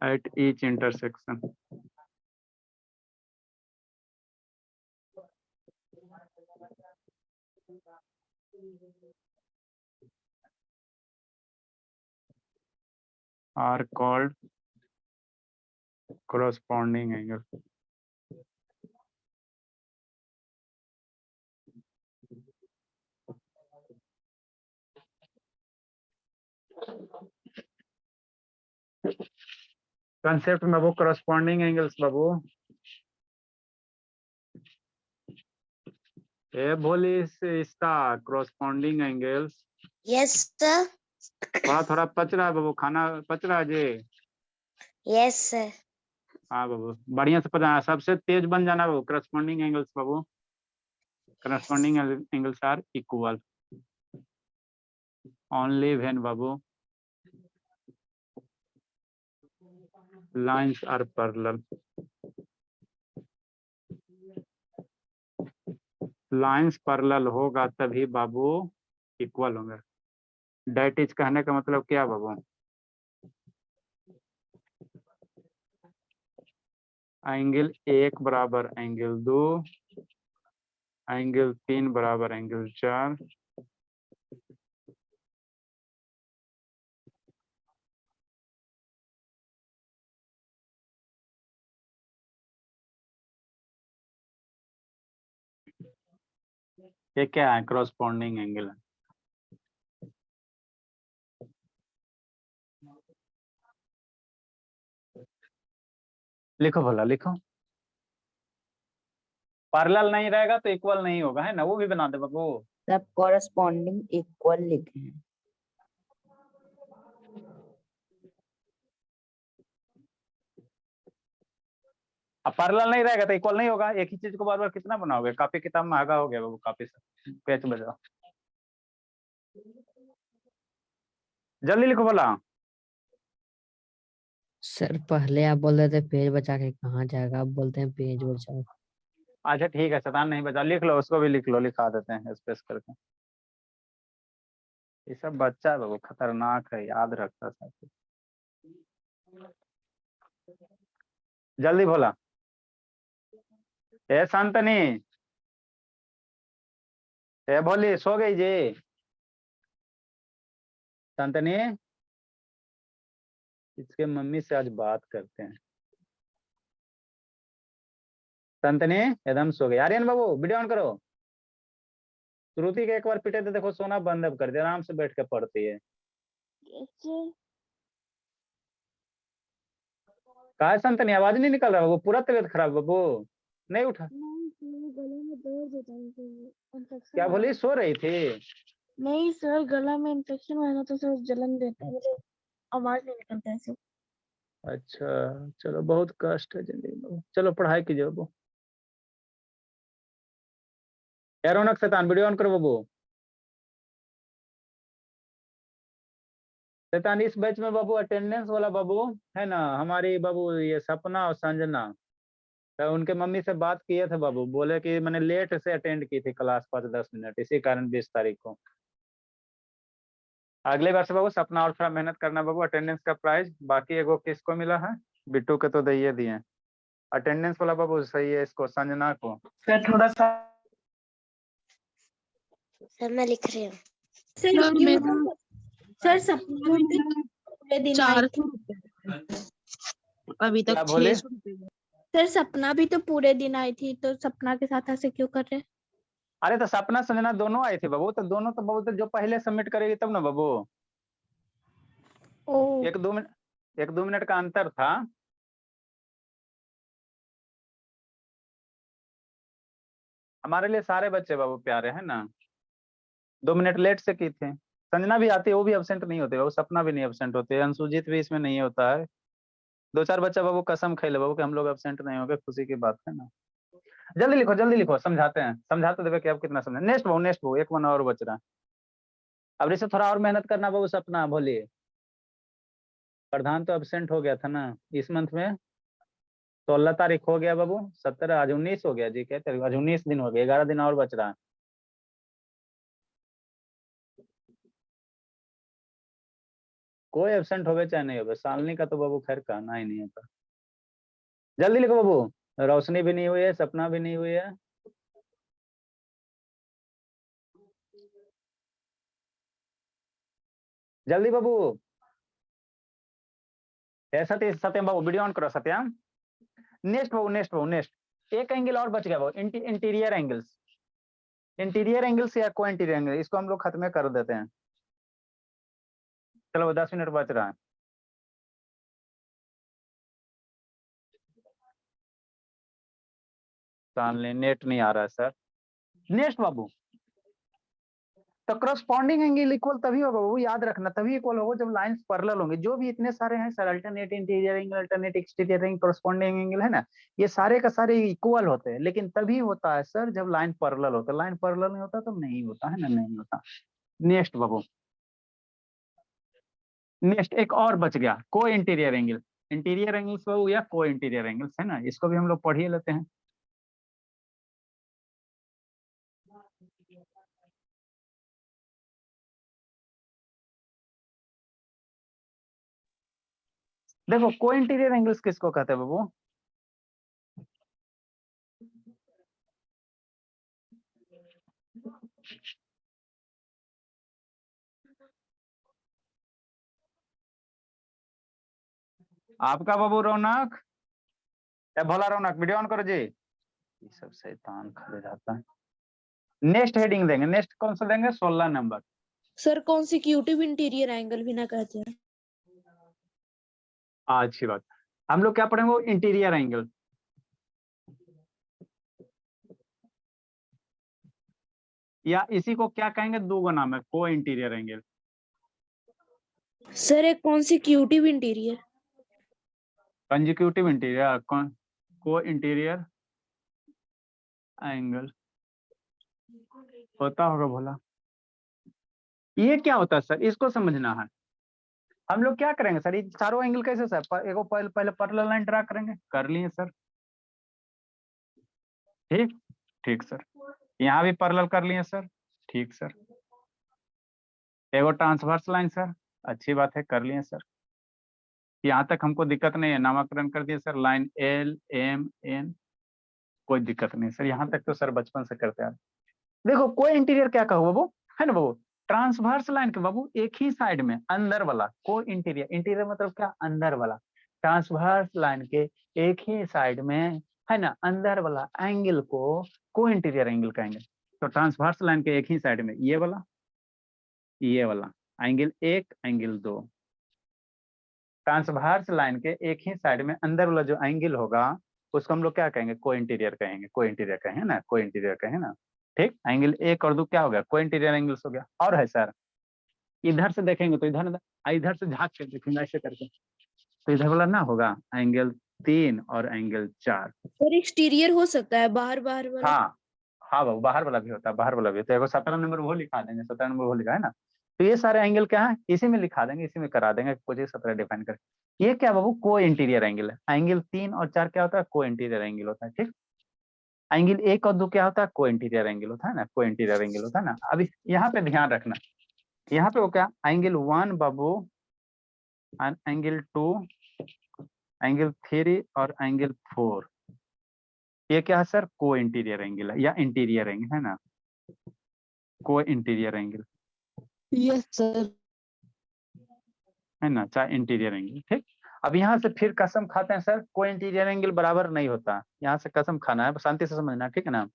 at each intersection. Are called corresponding angle. Concept में बाबू corresponding angles बाबू ए बोली इसका corresponding angles Yes, sir. थोड़ा पच रहा है बाबू, खाना पच रहा है जी। Yes, sir. हाँ बाबू बढ़िया से पता, सबसे तेज बन जाना बाबू। corresponding angles Babu, corresponding angles are equal only when Babu lines are parallel. Lines parallel होगा तभी बाबू इक्वल होंगे। डेट इज कहने का मतलब क्या बाबू? एंगल 1 बराबर एंगल 2, एंगल 3 बराबर एंगल 4, ये क्या है? corresponding एंगल है। लिखो भला लिखो। पैरेलल नहीं रहेगा तो इक्वल नहीं होगा, है ना? वो भी बना दे बाबू। सब कॉरेस्पॉन्डिंग इक्वल लिखे हैं। अब पैरेलल नहीं रहेगा तो इक्वल नहीं होगा। एक ही चीज को बार बार कितना बनाओगे? कॉपी किताब महंगा हो गया बाबू, कॉपी से पेज बजाओ। जल्दी लिखो भला। सर पहले आप बोल रहे थे पेज बचा के कहाँ जाएगा, आप बोलते हैं पेज बचाओ। अच्छा ठीक है, शैतान नहीं बचा, लिख लो, उसको भी लिख लो, लिखा देते हैं स्पेस करके। ये सब बच्चा है बाबू, खतरनाक है, याद रखता सब। जल्दी बोला। ए शांतनी, ए भोली, सो गई जी? शांतनी, इसके मम्मी से आज बात करते हैं। शांतनी एकदम सो गई। आर्यन बाबू वीडियो ऑन करो। श्रुति के एक बार पिटे तो देखो सोना बंद अब कर दे, आराम से बैठ के पढ़ती है। कहा है शांतनी, आवाज नहीं निकल रहा बाबू, पूरा तबीयत खराब बाबू, नहीं उठा? गले में दर्द होता है, क्या बोली? सो रही थी? नहीं सर, गला में इन्फेक्शन हुआ था तो सर जलन देता है, मुझे आवाज नहीं निकलता है सर। अच्छा चलो, बहुत कष्ट है जिंदगी में। चलो पढ़ाई कीजिए बाबू। यार रौनक शैतान वीडियो ऑन करो बाबू। शैतान इस बैच में बाबू अटेंडेंस वाला बाबू है ना, हमारी बाबू ये सपना और संजना, तो उनके मम्मी से बात किए थे बाबू, बोले कि मैंने लेट से अटेंड की थी क्लास 5-10 मिनट, इसी कारण 20 तारीख को। अगले बार से बाबू सपना और थोड़ा मेहनत करना बाबू। अटेंडेंस का प्राइज बाकी एगो किसको मिला है? बिट्टू के तो दिए दिए। अटेंडेंस वाला बाबू सही है, इसको संजना को। सर थोड़ा सा सर मैं लिख रही हूँ। सर मेरा सर सपना भी तो पूरे दिन आई थी। 400 अभी क्या तक बोले? 600 सर सपना भी तो पूरे दिन आई थी, तो सपना के साथ ऐसे क्यों कर रहे? अरे तो सपना संजना दोनों आई थी बाबू, तो दोनों तो बाबू तो जो पहले सबमिट करेगी तब ना बाबू। ओ 1-2 मिनट का अंतर था। हमारे लिए सारे बच्चे बाबू प्यारे हैं ना। 2 मिनट लेट से की थे। संजना भी आती है, वो भी एब्सेंट नहीं होते बाबू, सपना भी नहीं एब्सेंट होते, अंशुजीत भी इसमें नहीं होता है। 2-4 बच्चा बाबू कसम खाई ले बाबू कि हम लोग एब्सेंट नहीं होंगे, खुशी की बात है ना। जल्दी लिखो, समझाते हैं, समझाते देवे कि आप कितना समझे। नेक्स्ट बाबू, एक मन और बच रहा है। अब इससे थोड़ा और मेहनत करना बाबू। सपना बोलिए, प्रधान तो एब्सेंट हो गया था ना इस मंथ में। 16 तारीख हो गया बाबू, 17, आज 19 हो गया जी। क्या तारीख? आज 19 दिन हो गया, 11 दिन और बच रहा है। कोई एब्सेंट होवे चाहे नहीं होवे, सालनी का तो बाबू खैर कहना ही नहीं होता। जल्दी लिखो बाबू। रोशनी भी नहीं हुई है, सपना भी नहीं हुई है। जल्दी बाबू। सत्यम बाबू वीडियो ऑन करो सत्यम। नेक्स्ट बाबू, नेक्स्ट बाबू, नेक्स्ट। एक एंगल और बच गया बाबू, इंटीरियर एंगल्स। इंटीरियर एंगल्स या को इंटीरियर एंगल, इसको हम लोग खत्म कर देते हैं। चलो 10 मिनट बच रहा है। नेट नहीं आ रहा है सर। नेक्स्ट बाबू। तो क्रॉसपॉन्डिंग एंगल इक्वल तभी होगा, वो याद रखना, तभी इक्वल होगा जब लाइंस पैरेलल होंगे। जो भी इतने सारे हैं sir, alternate interior angle, alternate exterior angle, corresponding angle है ना, ये सारे का सारे इक्वल होते हैं, लेकिन तभी होता है सर जब लाइन पैरेलल होता है। लाइन पैरेलल नहीं होता तो नहीं होता है ना, नहीं होता। नेक्स्ट बाबू। नेक्स्ट एक और बच गया, को इंटीरियर एंगल। इंटीरियर एंगल्स बाबू या को इंटीरियर एंगल्स है ना, इसको भी हम लोग पढ़ ही लेते हैं। देखो को इंटीरियर एंगल्स किसको कहते हैं बाबू? आपका बाबू रौनक, भोला रौनक, वीडियो ऑन करो जी। ये सब शैतान खड़े रहता है। नेक्स्ट हेडिंग देंगे, नेक्स्ट कौन सा देंगे? 16 number. Sir consecutive interior angle भी ना कहते हैं। अच्छी बात। हम लोग क्या पढ़ेंगे? वो इंटीरियर एंगल। या इसी को क्या कहेंगे? दो नाम है, को इंटीरियर एंगल। सर एक कॉन्सिक्यूटिव इंटीरियर। कंजिक्यूटिव इंटीरियर, को इंटीरियर एंगल होता होगा भोला। ये क्या होता है सर, इसको समझना है। हम लोग क्या करेंगे सर, ये चारों एंगल कैसे सर? पहले पैरेलल लाइन ड्रा करेंगे, कर लिए सर। ठीक ठीक सर। यहाँ भी पैरेलल कर लिए सर। ठीक सर। एगो ट्रांसवर्स लाइन सर, अच्छी बात है, कर लिए सर। यहाँ तक हमको दिक्कत नहीं है, नामकरण कर दिए sir, line L M N, कोई दिक्कत नहीं सर। यहाँ तक तो सर बचपन से करते आ रहे। देखो कोई इंटीरियर क्या कहो बाबू, है ना बाबू? ट्रांसवर्स लाइन के बाबू एक ही साइड में अंदर वाला, को इंटीरियर। इंटीरियर मतलब क्या? अंदर वाला। ट्रांसवर्स लाइन के एक ही साइड में, है ना, अंदर वाला एंगल को इंटीरियर एंगल कहेंगे। तो ट्रांसवर्स लाइन के एक ही साइड में ये वाला एंगल 1, एंगल 2। ट्रांसवर्स लाइन के एक ही साइड में अंदर वाला जो एंगल होगा उसको हम लोग क्या कहेंगे? को इंटीरियर कहेंगे। को इंटीरियर कहें ना, को इंटीरियर कहें ना। ठीक, एंगल 1 और 2 क्या हो गया? को इंटीरियर एंगल्स हो गया। और है सर, इधर से देखेंगे तो इधर से झांक के देखेंगे ऐसे करके, तो इधर वाला ना होगा एंगल 3 और एंगल 4। सर एक्सटीरियर हो सकता है, बाहर बाहर वाला। हाँ हाँ बाबू, बाहर वाला भी होता है, बाहर वाला भी। तो 17 नंबर वो लिखा देंगे, 17 नंबर वो लिखा है ना। तो ये सारे एंगल क्या है, इसी में लिखा देंगे, इसी में करा देंगे, कुछ 17 डिफाइन कर। ये क्या बाबू? को इंटीरियर एंगल है। एंगल 3 और 4 क्या होता है? को इंटीरियर एंगल होता है। ठीक, एंगल 1 और 2 क्या होता है? को इंटीरियर एंगल होता है ना, को इंटीरियर एंगल होता है ना। अब यहाँ पे ध्यान रखना, यहाँ पे वो क्या? एंगल 1 बाबू, एंगल 2, एंगल 3 और एंगल 4, ये क्या है सर? को इंटीरियर एंगल है या इंटीरियर एंगल है ना, को इंटीरियर एंगल यस सर। है ना, चाहे इंटीरियर एंगल। ठीक, अब यहाँ से फिर कसम खाते हैं सर, को इंटीरियर एंगल बराबर नहीं होता। यहाँ से कसम खाना है, शांति से समझना, ठीक है ना।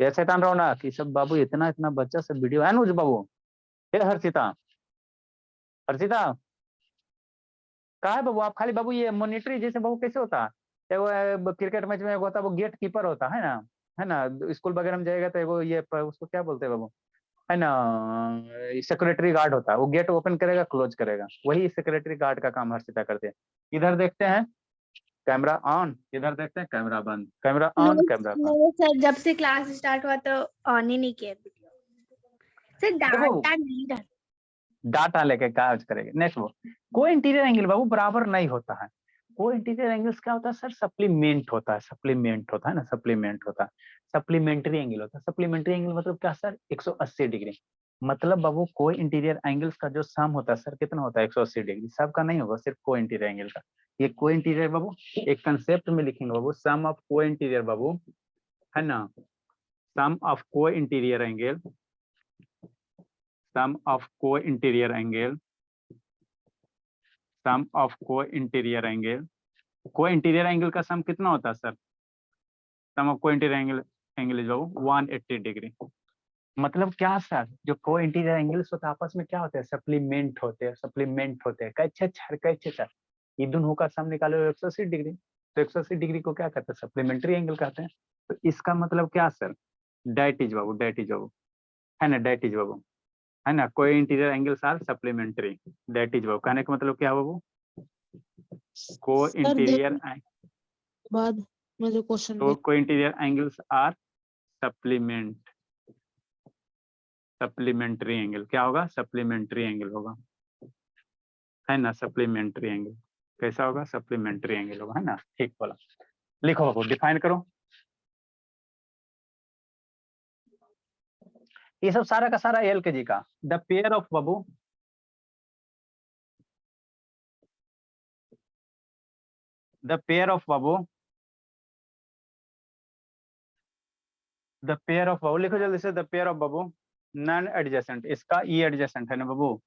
ये शैतान रहो कि सब बाबू इतना इतना बच्चा सब वीडियो है अनुज बाबू। ये हर्षिता, हर्षिता कहा है बाबू? आप खाली बाबू ये मॉनिटरी जैसे बाबू कैसे होता है? वो क्रिकेट मैच में होता है, वो गेट कीपर होता है ना, स्कूल वगैरह में जाएगा तो एगो ये उसको क्या बोलते हैं बाबू, है ना, सेक्रेटरी गार्ड होता है। वो गेट ओपन करेगा, क्लोज करेगा, वही सेक्रेटरी गार्ड का काम हर्षिता करते हैं। इधर देखते हैं कैमरा ऑन, इधर देखते हैं कैमरा बंद, कैमरा ऑन, कैमरा बंद। नहीं सर, जब से क्लास स्टार्ट हुआ तो ऑन ही नहीं किया वीडियो। सर डाटा नहीं डाल। डाटा लेके काज करेंगे। नेक्स्ट वो को इंटीरियर एंगल बाबू बराबर नहीं होता है। को इंटीरियर एंगल्स क्या होता है सर? सप्लीमेंट होता है, सप्लीमेंट होता है ना, सप्लीमेंट होता है, सप्लीमेंट्री एंगल होता है। सप्लीमेंट्री एंगल मतलब क्या सर? 180 डिग्री। मतलब बाबू को इंटीरियर एंगल्स का जो सम होता है सर कितना होता है 180 डिग्री, सबका नहीं होगा, सिर्फ को इंटीरियर एंगल का। ये को इंटीरियर बाबू एक कंसेप्ट में लिखेंगे बाबू, सम ऑफ को इंटीरियर बाबू, है ना, सम ऑफ को इंटीरियर एंगल, सम ऑफ को इंटीरियर एंगल, सम ऑफ को इंटीरियर एंगल। को इंटीरियर एंगल का सम कितना होता है सर, सम ऑफ को interior angle is Babu 180 degree. मतलब क्या सर, जो को इंटीरियर एंगल्स होते हैं आपस में क्या होते हैं, सप्लीमेंट होते हैं, सप्लीमेंट होते हैं, कैसे सर कैसे सर, ये दोनों का सम निकालो 180 डिग्री, तो 180 डिग्री को क्या कहते हैं, सप्लीमेंट्री एंगल कहते हैं। तो इसका मतलब क्या सर, डेट इज बाबू, डेट इज बाबू, है ना, डेट इज बाबू, है ना, कोई interior angles are supplementary, that is बाबू। कहने का मतलब क्या बाबू, को इंटीरियर बाद में जो क्वेश्चन तो co interior angles are supplement, supplementary angle क्या होगा, सप्लीमेंट्री एंगल होगा, है ना, सप्लीमेंट्री एंगल कैसा होगा, सप्लीमेंट्री एंगल होगा, है ना, ठीक बोला। लिखो बाबू, डिफाइन करो। ये सब सारा का सारा एल के जी का, द पेयर ऑफ बाबू, द पेयर ऑफ बाबू, द पेयर ऑफ बाबू लिखो जल्दी से, द पेयर ऑफ बाबू नॉन एडजेसेंट, इसका ई एडजेसेंट है ना बाबू,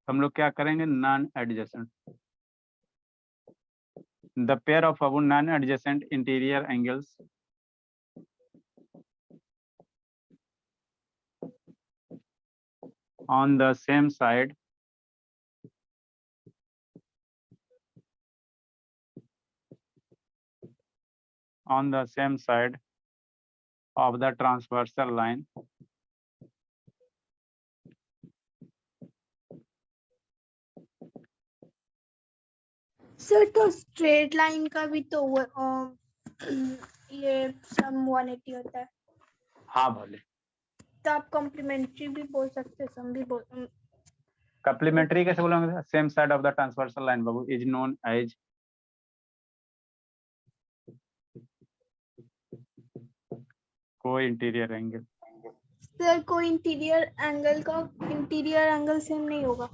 हम लोग क्या करेंगे, non adjacent, the pair of बाबू non adjacent interior angles on the same side on the same side of the transversal line sir तो स्ट्रेट लाइन का भी तो ये सम 180 होता है, हाँ भले, तो आप कॉम्प्लीमेंट्री भी बोल सकते हैं, सम भी बोल। कप्लीमेंट्री कैसे बोलेंगे, same side of the transversal line बाबू is known as co interior angle. Sir co interior angle का इंटीरियर एंगल सेम नहीं होगा।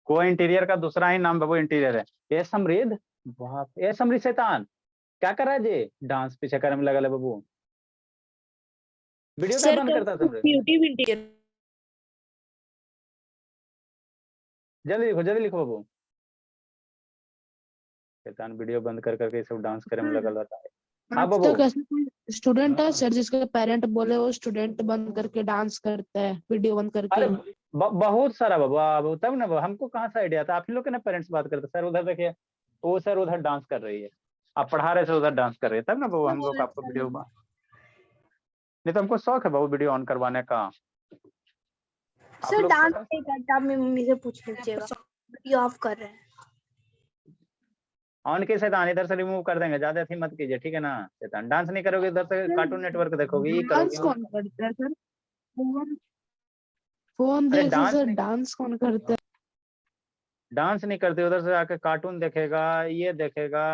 को इंटीरियर का दूसरा ही नाम बाबू इंटीरियर है। ये समृद्ध, बाप, ये समृद्ध शैतान क्या कर रहा है जी, डांस पीछे करने में लगा है बाबू, वीडियो क्या बंद करता है समृद्ध, जल्दी लिखो बाबू, शैतान वीडियो बंद कर करके सब डांस करने में लगा रहता है। हाँ आज बाबू, तक ऐसा कोई स्टूडेंट है सर जिसके पेरेंट बोले वो स्टूडेंट बंद करके डांस करता है, वीडियो बंद करके? अरे बहुत सारा बाबू, तब ना बाबू, हमको कहाँ से आइडिया था, आप ही लोग के ना पेरेंट्स बात करते, सर उधर देखिए, वो सर उधर डांस कर रही है, आप पढ़ा रहे थे उधर डांस कर रही है, तब ना बाबू हम लोग आपको वीडियो, नहीं तो हमको शौक है बाबू वीडियो ऑन करवाने का। आप सर लोग डांस नहीं करता, आप मम्मी से पूछ लीजिएगा, ये ऑफ कर रहे हैं। ऑन के शैतान इधर से रिमूव कर देंगे, ज्यादा थी मत कीजिए, ठीक है ना, शैतान डांस नहीं करोगे इधर से कार्टून नेटवर्क देखोगे, ये डांस करोगे। कौन करता है सर, फोन अरे देख डांस सर नहीं, डांस कौन करता है? डांस नहीं करते, उधर से आके कार्टून देखेगा, ये देखेगा,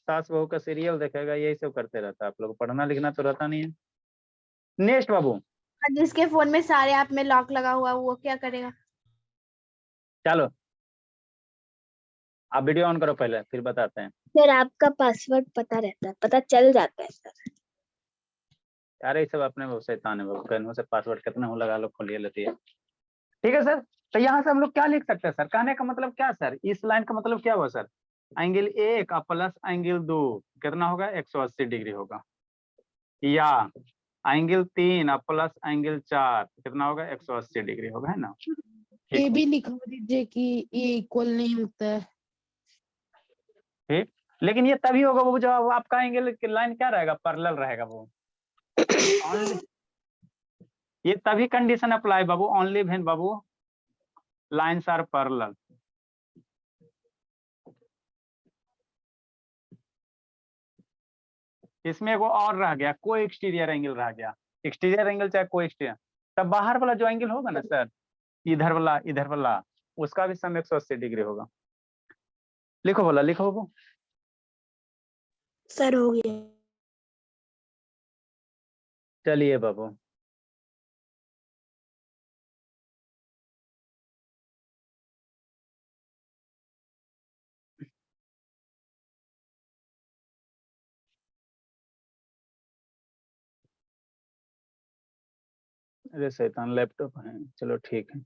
सास बहू का सीरियल देखेगा, यही सब करते रहता है, आप लोग पढ़ना लिखना तो रहता नहीं है। नेक्स्ट बाबू, जिसके फोन में सारे ऐप में लॉक लगा हुआ है, वो क्या करेगा? चलो आप वीडियो ऑन करो पहले, फिर बताते हैं। सर आपका पासवर्ड पता रहता है, पता चल जाता है सर। अरे ये सब अपने वो शैतान है बाबू, कहने से पासवर्ड कितना हो लगा लो, खोलिए लेती है, ठीक है सर। तो यहाँ से हम लोग क्या लिख सकते हैं सर, कहने का मतलब क्या सर, इस लाइन का मतलब क्या हुआ सर, एंगल 1 प्लस एंगल 2 कितना होगा, 180 डिग्री होगा, या एंगल 3 प्लस एंगल 4 कितना होगा, 180 डिग्री होगा, है ना। ये भी लिखवा दीजिए कि ये इक्वल नहीं होता है। ठीक, लेकिन ये तभी होगा वो जब आपका एंगल लाइन क्या रहेगा, पैरेलल रहेगा वो, ये तभी कंडीशन अप्लाई बाबू, ओनली व्हेन बाबू लाइन्स आर पैरेलल। इसमें एगो और रह गया, को एक्सटीरियर एंगल रह गया, एक्सटीरियर एंगल चाहे को एक्सटीरियर, तब बाहर वाला जो एंगल होगा ना सर, इधर वाला उसका भी सम 180 डिग्री होगा। लिखो बोला, लिखो बाबू, सर हो गया। चलिए बाबू, अरे शैतान लैपटॉप है, चलो ठीक है।